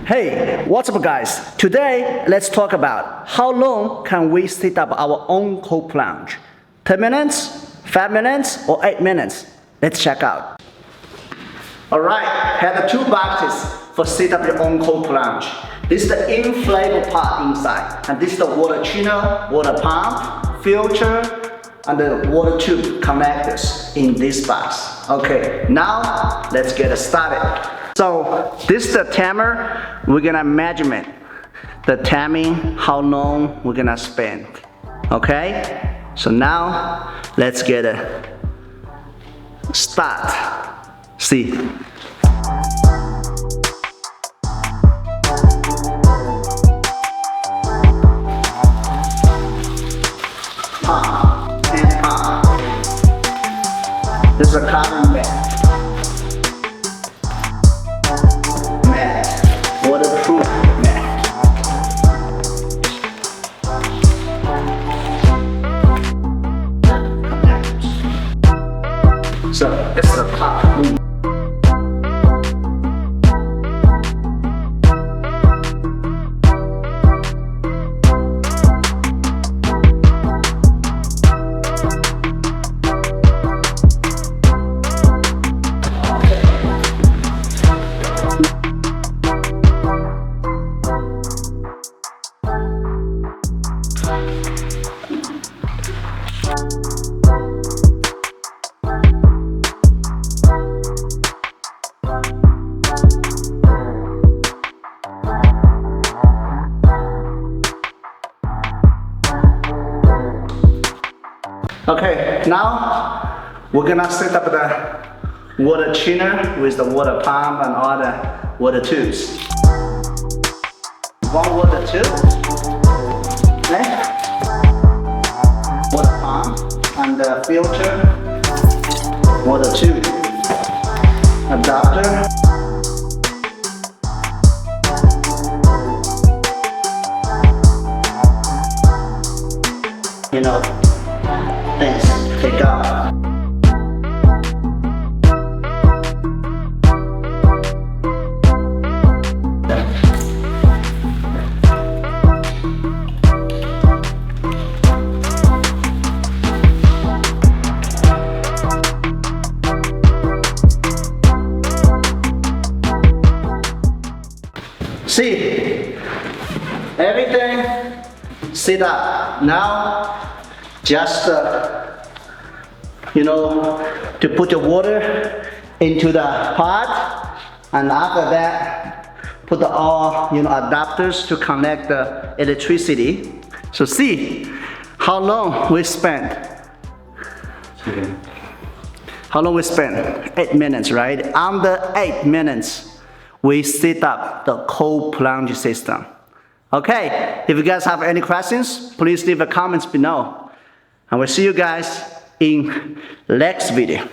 Hey, what's up guys? Today, let's talk about how long can we sit up our own cold plunge? 10 minutes, 5 minutes, or 8 minutes? Let's check out. Alright, have the two boxes for sit up your own cold plunge. This is the inflatable part inside, and this is the water chiller, water pump, filter, and the water tube connectors in this box. Okay, now let's get started. So this is the timer. We're gonna measure the timing, how long we're gonna spend. Okay? So now let's get a start. See. Pump and pump. This is a cotton bag. Waterproof mat. So it's the top. Okay, now we're gonna set up the water chiller with the water pump and all the water tubes. One water tube, okay? Water pump and the filter, water tube, adapter. You know, things take out. See, everything set up. Now just to put the water into the pot, and after that put all adapters to connect the electricity. So see how long we spent. How long we spent? 8 minutes, right? Under 8 minutes we set up the cold plunge system. Okay, if you guys have any questions, please leave a comments below. And we'll see you guys in next video.